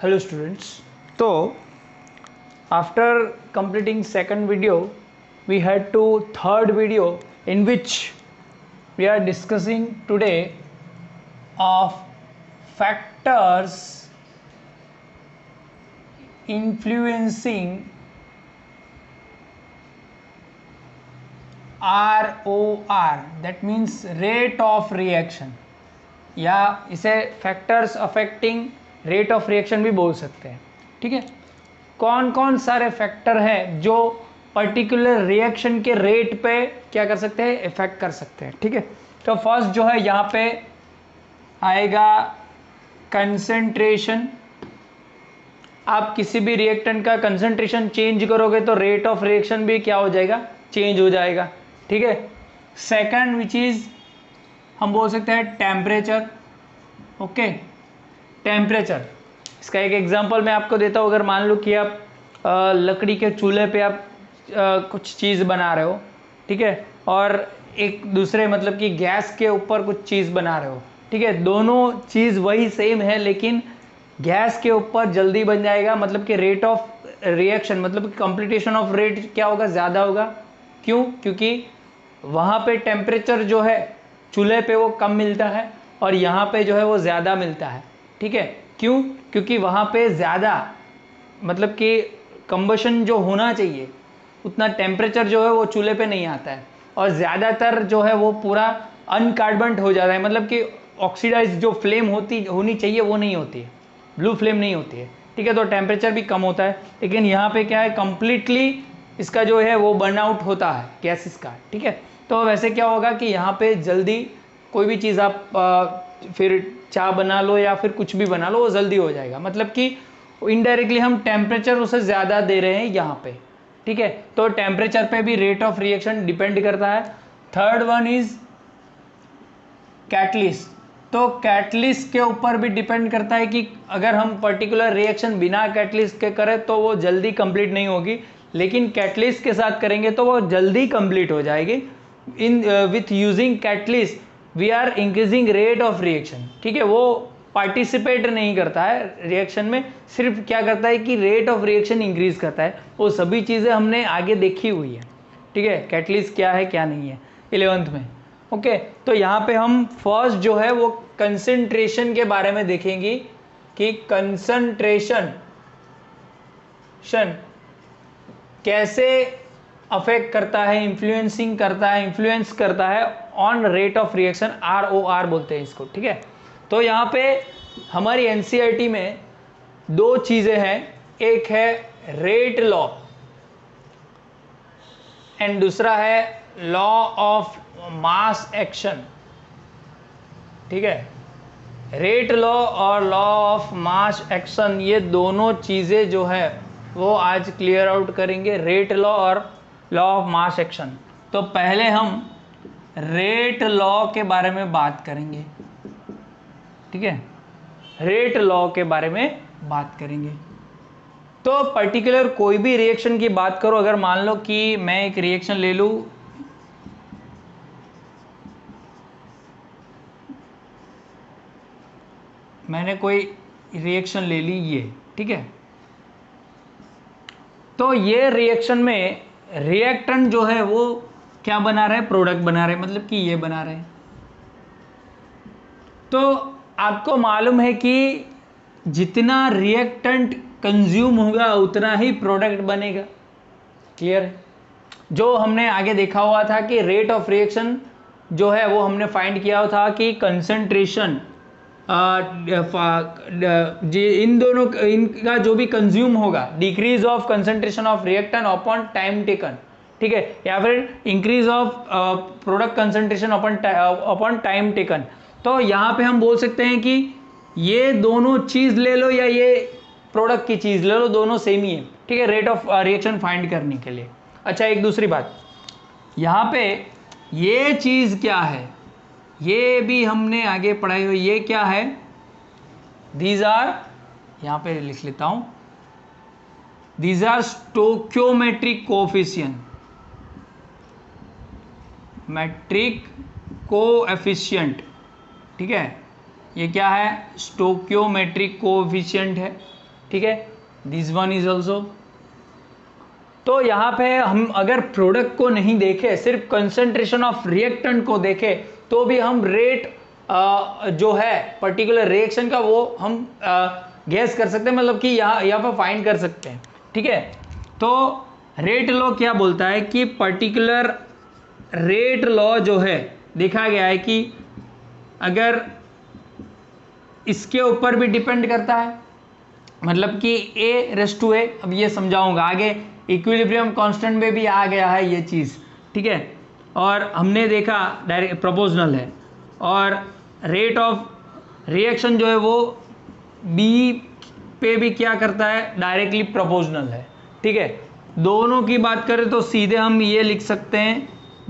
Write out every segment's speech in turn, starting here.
Hello students. So after completing second video, we had to third video in which we are discussing today of factors influencing ROR, that means rate of reaction, या इसे factors affecting rate of reaction भी बोल सकते हैं। ठीक है, कौन कौन सारे फैक्टर हैं जो पर्टिकुलर रिएक्शन के रेट पे क्या कर सकते हैं, इफेक्ट कर सकते हैं। ठीक है, तो फर्स्ट जो है यहाँ पे आएगा कंसंट्रेशन। आप किसी भी रिएक्टेंट का कंसंट्रेशन चेंज करोगे तो रेट ऑफ रिएक्शन भी क्या हो जाएगा, चेंज हो जाएगा। ठीक है, सेकंड विच इज हम बोल सकते हैं टेम्परेचर। ओके, टेम्परेचर, इसका एक एग्जांपल मैं आपको देता हूँ। अगर मान लो कि आप लकड़ी के चूल्हे पे आप कुछ चीज़ बना रहे हो, ठीक है, और एक दूसरे मतलब कि गैस के ऊपर कुछ चीज़ बना रहे हो। ठीक है, दोनों चीज़ वही सेम है, लेकिन गैस के ऊपर जल्दी बन जाएगा, मतलब कि रेट ऑफ रिएक्शन मतलब कि कंप्लीटेशन ऑफ रेट क्या होगा, ज़्यादा होगा। क्यों? क्योंकि वहाँ पे टेम्परेचर जो है चूल्हे पे वो कम मिलता है और यहाँ पे जो है वो ज़्यादा मिलता है। ठीक है, क्यों? क्योंकि वहाँ पे ज़्यादा मतलब कि कंबशन जो होना चाहिए उतना टेम्परेचर जो है वो चूल्हे पे नहीं आता है, और ज़्यादातर जो है वो पूरा अनकार्बन्ड हो जाता है, मतलब कि ऑक्सीडाइज जो फ्लेम होनी चाहिए वो नहीं होती है, ब्लू फ्लेम नहीं होती है। ठीक है, तो टेम्परेचर भी कम होता है, लेकिन यहाँ पे क्या है, कंप्लीटली इसका जो है वो बर्न आउट होता है गैसेस का। ठीक है, तो वैसे क्या होगा कि यहाँ पे जल्दी कोई भी चीज़ आप फिर चाय बना लो या फिर कुछ भी बना लो, वो जल्दी हो जाएगा, मतलब कि इनडायरेक्टली हम टेम्परेचर उसे ज़्यादा दे रहे हैं यहाँ पे। ठीक है, तो टेम्परेचर पे भी रेट ऑफ रिएक्शन डिपेंड करता है। Third one is catalyst. तो कैटलिस्ट के ऊपर भी डिपेंड करता है कि अगर हम पर्टिकुलर रिएक्शन बिना कैटलिस्ट के करें तो वो जल्दी कंप्लीट नहीं होगी, लेकिन कैटलिस्ट के साथ करेंगे तो वो जल्दी कंप्लीट हो जाएगी। In with using catalyst we are increasing rate of reaction. ठीक है, वो पार्टिसिपेट नहीं करता है रिएक्शन में, सिर्फ क्या करता है कि रेट ऑफ रिएक्शन इंक्रीज करता है। वो सभी चीज़ें हमने आगे देखी हुई है। ठीक है, कैटलिस्ट क्या है क्या नहीं है 11th में। ओके, तो यहाँ पे हम फर्स्ट जो है वो कंसंट्रेशन के बारे में देखेंगे कि कंसंट्रेशन कैसे अफेक्ट करता है, इन्फ्लुएंस करता है on rate of reaction, ROR बोलते हैं इसको। ठीक है, तो यहाँ पे हमारी NCERT में दो चीज़ें हैं, एक है रेट लॉ एंड दूसरा है लॉ ऑफ मास एक्शन। ठीक है, रेट लॉ और लॉ ऑफ मास एक्शन, ये दोनों चीज़ें जो है वो आज क्लियर आउट करेंगे, रेट लॉ और लॉ ऑफ मास एक्शन। तो पहले हम रेट लॉ के बारे में बात करेंगे। ठीक है, रेट लॉ के बारे में बात करेंगे। तो पर्टिकुलर कोई भी रिएक्शन की बात करो, अगर मान लो कि मैं एक रिएक्शन ले लूं, मैंने कोई रिएक्शन ले ली ये, ठीक है, तो ये रिएक्शन में रिएक्टेंट जो है वो क्या बना रहे हैं, प्रोडक्ट बना रहे हैं, मतलब कि ये बना रहे हैं। तो आपको मालूम है कि जितना रिएक्टेंट कंज्यूम होगा उतना ही प्रोडक्ट बनेगा। क्लियर है? जो हमने आगे देखा हुआ था कि रेट ऑफ रिएक्शन जो है वो हमने फाइंड किया था कि कंसंट्रेशन इन दोनों इनका जो भी कंज्यूम होगा, decrease of concentration of reactant upon time taken. ठीक है, या फिर increase of product concentration upon time taken. तो यहाँ पे हम बोल सकते हैं कि ये दोनों चीज़ ले लो या ये प्रोडक्ट की चीज़ ले लो, दोनों सेम ही है। ठीक है, रेट ऑफ रिएक्शन फाइंड करने के लिए। अच्छा, एक दूसरी बात, यहाँ पे ये चीज़ क्या है, ये भी हमने आगे पढ़ाई हुई, ये क्या है, दीज आर, यहाँ पे लिख लेता हूँ, these are stoichiometric coefficient, metric coefficient. ठीक है, ये क्या है, स्टोक्योमेट्रिक कोएफिशिएंट है। ठीक है, दिस वन इज ऑल्सो। तो यहाँ पे हम अगर प्रोडक्ट को नहीं देखे, सिर्फ कंसंट्रेशन ऑफ रिएक्टेंट को देखे, तो भी हम रेट जो है पर्टिकुलर रिएक्शन का वो हम गैस कर सकते हैं, मतलब कि यहाँ पर फाइंड कर सकते हैं, ठीक है। तो रेट लॉ क्या बोलता है कि पर्टिकुलर रेट लॉ जो है देखा गया है कि अगर इसके ऊपर भी डिपेंड करता है, मतलब कि a/a, अब ये समझाऊंगा आगे, इक्विलिब्रियम कांस्टेंट में भी आ गया है ये चीज़, ठीक है। और हमने देखा डायरेक्ट प्रोपोर्शनल है, और रेट ऑफ रिएक्शन जो है वो b पे भी क्या करता है, डायरेक्टली प्रोपोर्शनल है, ठीक है। दोनों की बात करें तो सीधे हम ये लिख सकते हैं,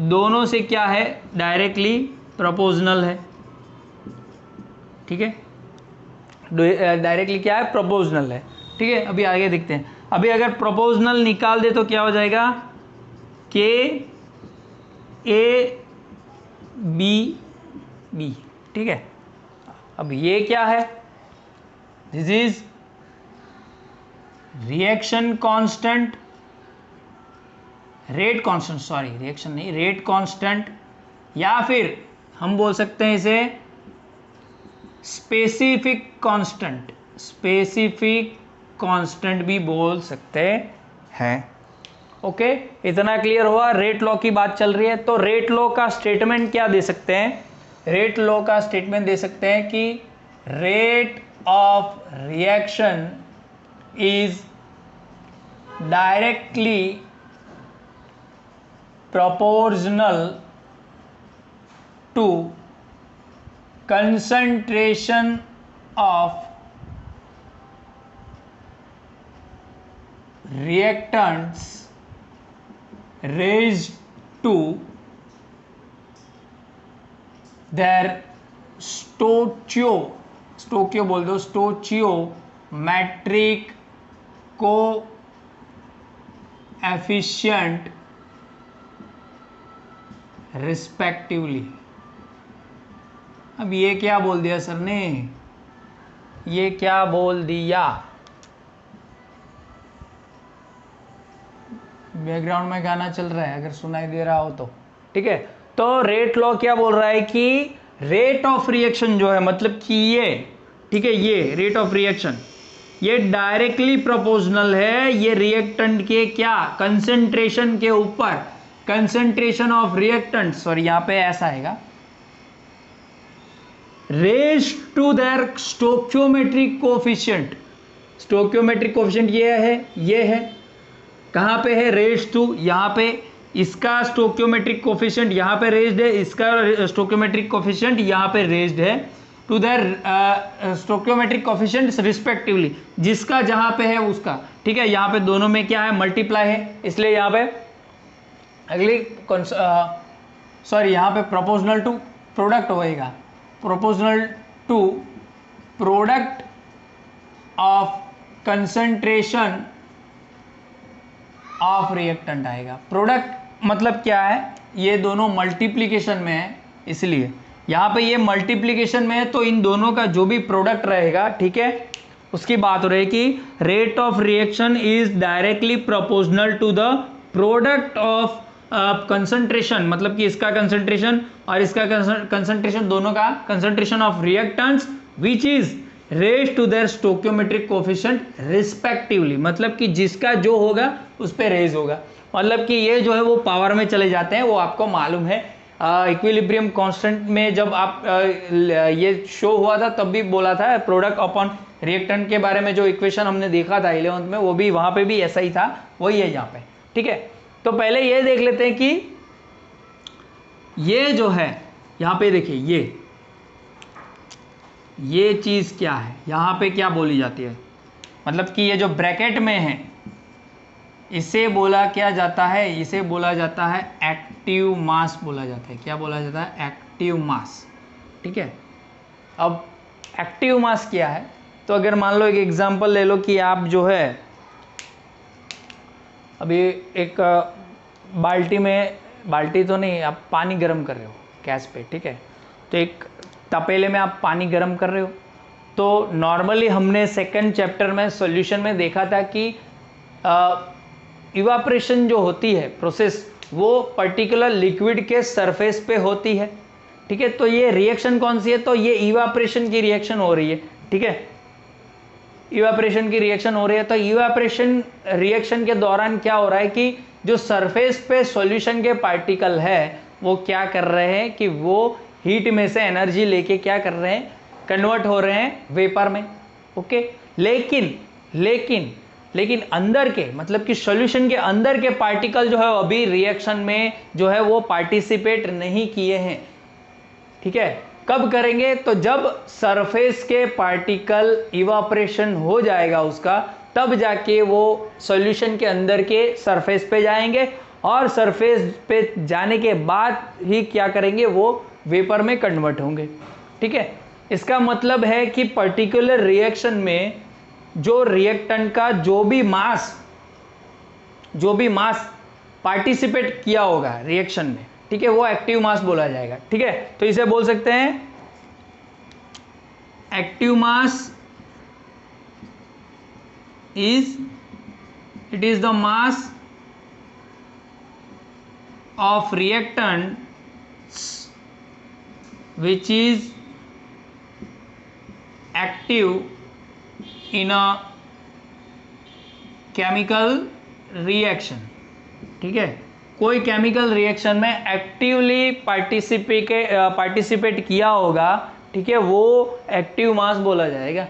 दोनों से क्या है, डायरेक्टली प्रोपोर्शनल है, ठीक है, डायरेक्टली क्या है, प्रोपोर्शनल है, ठीक है। अभी आगे देखते हैं। अभी अगर प्रोपोर्शनल निकाल दे तो क्या हो जाएगा, के ए बी, ठीक है। अब ये क्या है, this is reaction constant, rate constant, sorry reaction नहीं, रेट कांस्टेंट, या फिर हम बोल सकते हैं इसे स्पेसिफिक कांस्टेंट, स्पेसिफिक कांस्टेंट भी बोल सकते हैं। ओके, इतना क्लियर हुआ। रेट लॉ की बात चल रही है, तो रेट लॉ का स्टेटमेंट क्या दे सकते हैं, रेट लॉ का स्टेटमेंट दे सकते हैं कि rate of reaction is directly proportional to concentration of reactants raised to their stoichiometric बोल दो, stoichiometric coefficient रिस्पेक्टिवली। अब ये क्या बोल दिया सर ने, ये क्या बोल दिया, बैकग्राउंड में गाना चल रहा है अगर सुनाई दे रहा हो तो, ठीक है। तो रेट लॉ क्या बोल रहा है कि रेट ऑफ रिएक्शन जो है, मतलब कि ये, ठीक है, ये रेट ऑफ रिएक्शन ये डायरेक्टली प्रोपोर्शनल है, ये रिएक्टेंट के क्या, कंसेंट्रेशन के ऊपर, कंसेंट्रेशन ऑफ रिएक्टेंट, सॉरी यहां पे ऐसा आएगा, raise to their stoichiometric coefficient. Stoichiometric coefficient ये है कहां पे है, रेज टू, यहां पे इसका स्टोइकियोमेट्रिक कोफिशिएंट यहां पे रेज्ड है, इसका स्टोइकियोमेट्रिक कोफिशिएंट यहां पे रेज्ड है, to their stoichiometric coefficients respectively, जिसका जहां पे है उसका, ठीक है। यहां पे दोनों में क्या है, मल्टीप्लाई है, इसलिए यहां पे अगली सॉरी यहाँ पे प्रोपोर्शनल टू प्रोडक्ट होएगा, proportional to product of concentration of reactant आएगा। प्रोडक्ट मतलब क्या है, ये दोनों मल्टीप्लिकेशन में है, इसलिए यहाँ पे ये मल्टीप्लिकेशन में है, तो इन दोनों का जो भी प्रोडक्ट रहेगा, ठीक है, उसकी बात हो रही है कि rate of reaction is directly proportional to the product of concentration, मतलब कि इसका कंसंट्रेशन और इसका कंसंट्रेशन, दोनों का concentration of reactants which is raise to their stoichiometric coefficient respectively, मतलब कि जिसका जो होगा उस पे रेज होगा, मतलब कि ये जो है वो पावर में चले जाते हैं, वो आपको मालूम है। इक्विलिब्रियम कांस्टेंट में जब आप ये शो हुआ था तब भी बोला था, प्रोडक्ट अपॉन रिएक्टेंट के बारे में जो इक्वेशन हमने देखा था 11th में, वो भी वहां पे भी ऐसा ही था, वही है यहाँ पे, ठीक है। तो पहले ये देख लेते हैं कि ये जो है यहाँ पे देखिए, ये चीज़ क्या है, यहाँ पे क्या बोली जाती है, मतलब कि ये जो ब्रैकेट में है इसे बोला क्या जाता है, इसे बोला जाता है एक्टिव मास बोला जाता है। क्या बोला जाता है, एक्टिव मास, ठीक है। अब एक्टिव मास क्या है, तो अगर मान लो एक एग्जांपल ले लो कि आप जो है अभी एक बाल्टी में, बाल्टी तो नहीं, आप पानी गर्म कर रहे हो गैस पे, ठीक है। तो एक तपेले में आप पानी गर्म कर रहे हो, तो नॉर्मली हमने सेकंड चैप्टर में सॉल्यूशन में देखा था कि इवापोरेशन जो होती है प्रोसेस, वो पर्टिकुलर लिक्विड के सरफेस पे होती है। ठीक है, तो ये रिएक्शन कौन सी है, तो ये इवापोरेशन की रिएक्शन हो रही है। ठीक है, इवापोरेशन की रिएक्शन हो रही है। तो इवापोरेशन रिएक्शन के दौरान क्या हो रहा है कि जो सरफेस पे सॉल्यूशन के पार्टिकल है वो क्या कर रहे हैं कि वो हीट में से एनर्जी लेके क्या कर रहे हैं, कन्वर्ट हो रहे हैं वेपर में। ओके, लेकिन अंदर के, मतलब कि सॉल्यूशन के अंदर के पार्टिकल जो है अभी रिएक्शन में जो है वो पार्टिसिपेट नहीं किए हैं। ठीक है, कब करेंगे, तो जब सरफेस के पार्टिकल इवापोरेशन हो जाएगा उसका, तब जाके वो सॉल्यूशन के अंदर के सरफेस पे जाएंगे और सरफेस पे जाने के बाद ही क्या करेंगे, वो वेपर में कन्वर्ट होंगे। ठीक है, इसका मतलब है कि पर्टिकुलर रिएक्शन में जो रिएक्टेंट का जो भी मास पार्टिसिपेट किया होगा रिएक्शन में, ठीक है, वो एक्टिव मास बोला जाएगा। ठीक है, तो इसे बोल सकते हैं active mass it is the mass of reactant which is active in a chemical reaction। ठीक है, कोई केमिकल रिएक्शन में एक्टिवली पार्टिसिपेट किया होगा, ठीक है, वो एक्टिव मास बोला जाएगा।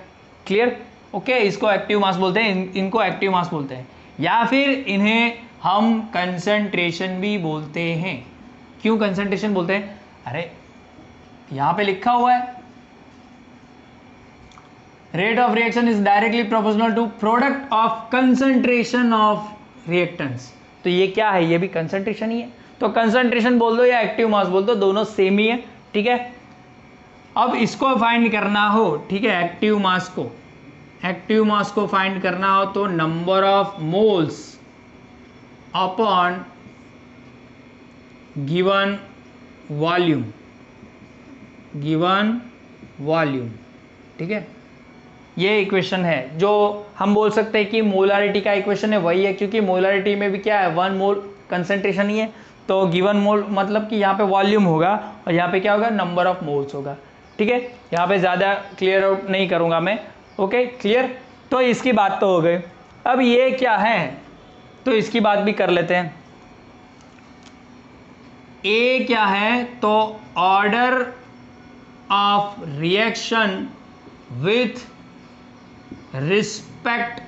क्लियर? ओके, इसको एक्टिव मास बोलते हैं, इनको एक्टिव मास बोलते हैं, या फिर इन्हें हम कंसंट्रेशन भी बोलते हैं। क्यों कंसंट्रेशन बोलते हैं? अरे यहां पे लिखा हुआ है rate of reaction is directly proportional to product of concentration of reactants. तो ये क्या है, ये भी कंसंट्रेशन ही है। तो कंसंट्रेशन बोल दो या एक्टिव मास बोल दो, दोनों सेम ही है। ठीक है, अब इसको फाइंड करना हो, ठीक है, एक्टिव मास को फाइंड करना हो तो number of moles upon given volume. ठीक है, ये इक्वेशन है जो हम बोल सकते हैं कि मोलारिटी का इक्वेशन है, वही है, क्योंकि मोलारिटी में भी क्या है, 1 मोल कंसंट्रेशन ही है। तो गिवन मोल मतलब कि यहाँ पे वॉल्यूम होगा और यहाँ पे क्या होगा, नंबर ऑफ मोल्स होगा। ठीक है, यहाँ पे ज़्यादा क्लियर आउट नहीं करूँगा मैं। Okay, clear? तो इसकी बात तो हो गई। अब ये क्या है, तो इसकी बात भी कर लेते हैं। ए क्या है, तो order of reaction with respect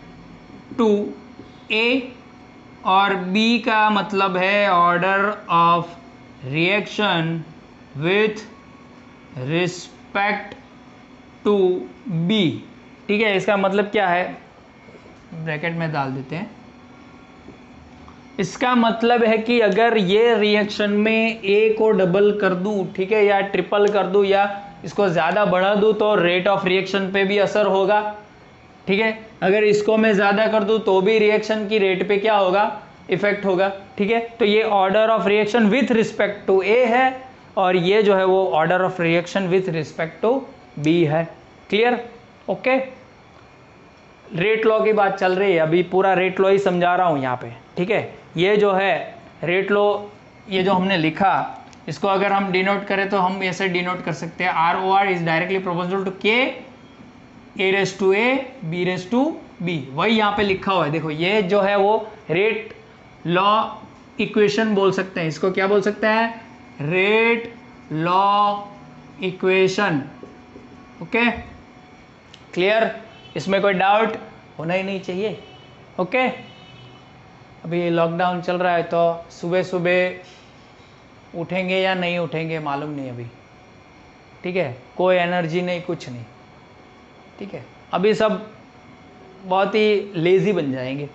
to A, और बी का मतलब है order of reaction with respect to B. ठीक है, इसका मतलब क्या है, ब्रैकेट में डाल देते हैं। इसका मतलब है कि अगर ये रिएक्शन में ए को डबल कर दूं, ठीक है, या ट्रिपल कर दूं, या इसको ज़्यादा बढ़ा दूं, तो रेट ऑफ रिएक्शन पे भी असर होगा। ठीक है, अगर इसको मैं ज़्यादा कर दूं तो भी रिएक्शन की रेट पे क्या होगा, इफेक्ट होगा। ठीक है, तो ये order of reaction with respect to A है, और ये जो है वो order of reaction with respect to B है। क्लियर? ओके, रेट लॉ की बात चल रही है, अभी पूरा रेट लॉ ही समझा रहा हूँ यहाँ पे। ठीक है, ये जो है रेट लॉ, ये जो हमने लिखा, इसको अगर हम डिनोट करें तो हम ऐसे डिनोट कर सकते हैं, R or R is directly proportional to k A raise to A B raise to B. वही यहाँ पे लिखा हुआ है, देखो, ये जो है वो रेट लॉ इक्वेशन बोल सकते हैं, इसको क्या बोल सकते हैं, rate law equation. Okay, clear? इसमें कोई डाउट होना ही नहीं चाहिए। ओके, अभी लॉकडाउन चल रहा है तो सुबह सुबह उठेंगे या नहीं उठेंगे मालूम नहीं अभी। ठीक है, कोई एनर्जी नहीं, कुछ नहीं। ठीक है, अभी सब बहुत ही लेज़ी बन जाएंगे।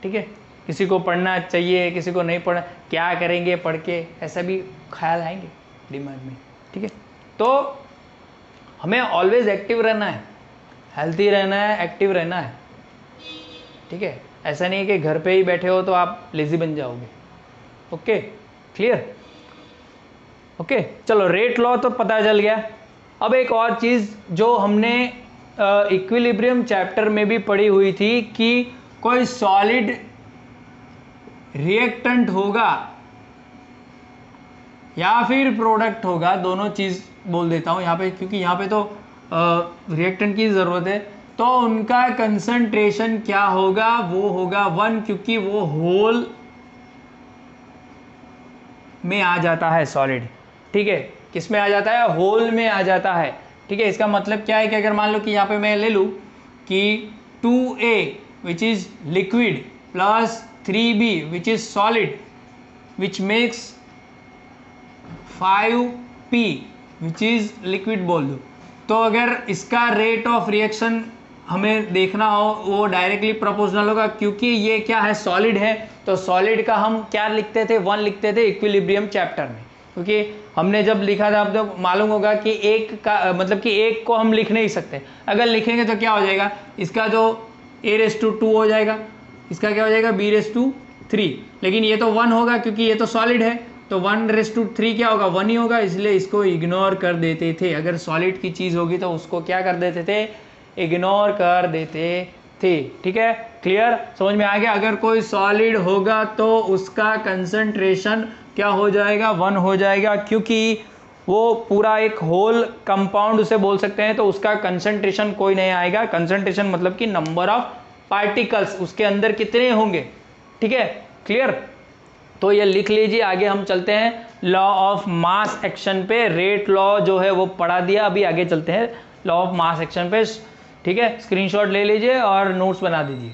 ठीक है, किसी को पढ़ना चाहिए, किसी को नहीं पढ़ना, क्या करेंगे पढ़ के, ऐसा भी ख्याल आएंगे दिमाग में। ठीक है, तो हमें ऑलवेज एक्टिव रहना है, हेल्थी रहना है, एक्टिव रहना है। ठीक है, ऐसा नहीं है कि घर पे ही बैठे हो तो आप लेज़ी बन जाओगे। Okay, clear? ओके, चलो, रेट लॉ तो पता चल गया। अब एक और चीज़ जो हमने इक्विलिब्रियम चैप्टर में भी पढ़ी हुई थी कि कोई सॉलिड रिएक्टेंट होगा या फिर प्रोडक्ट होगा, दोनों चीज़ बोल देता हूँ यहाँ पे, क्योंकि यहाँ पे तो रिएक्टेंट की ज़रूरत है, तो उनका कंसंट्रेशन क्या होगा, वो होगा 1, क्योंकि वो होल में आ जाता है सॉलिड। ठीक है, किस में आ जाता है, होल में आ जाता है। ठीक है, इसका मतलब क्या है कि अगर मान लो कि यहाँ पे मैं ले लूँ कि 2A which is liquid plus 3B which is solid which makes 5P which is liquid बोल दो, तो अगर इसका रेट ऑफ रिएक्शन हमें देखना हो वो डायरेक्टली प्रोपोर्शनल होगा, क्योंकि ये क्या है, सॉलिड है। तो सॉलिड का हम क्या लिखते थे, 1 लिखते थे इक्विलिब्रियम चैप्टर में, क्योंकि हमने जब लिखा था, आपको मालूम होगा कि एक का मतलब कि एक को हम लिख नहीं सकते, अगर लिखेंगे तो क्या हो जाएगा, इसका जो a⁻² हो जाएगा, इसका क्या हो जाएगा b⁻3, लेकिन ये तो 1 होगा क्योंकि ये तो सॉलिड है, तो 1⁻3 क्या होगा, 1 ही होगा, इसलिए इसको इग्नोर कर देते थे। अगर सॉलिड की चीज़ होगी तो उसको क्या कर देते थे, इग्नोर कर देते थे। ठीक है, क्लियर, समझ में आ गया। अगर कोई सॉलिड होगा तो उसका कंसंट्रेशन क्या हो जाएगा, 1 हो जाएगा, क्योंकि वो पूरा एक होल कंपाउंड उसे बोल सकते हैं, तो उसका कंसंट्रेशन कोई नहीं आएगा। कंसंट्रेशन मतलब कि नंबर ऑफ पार्टिकल्स उसके अंदर कितने होंगे। ठीक है, क्लियर, तो ये लिख लीजिए। आगे हम चलते हैं लॉ ऑफ मास एक्शन पे। रेट लॉ जो है वो पढ़ा दिया, अभी आगे चलते हैं लॉ ऑफ मास एक्शन पे। ठीक है, स्क्रीनशॉट ले लीजिए और नोट्स बना दीजिए।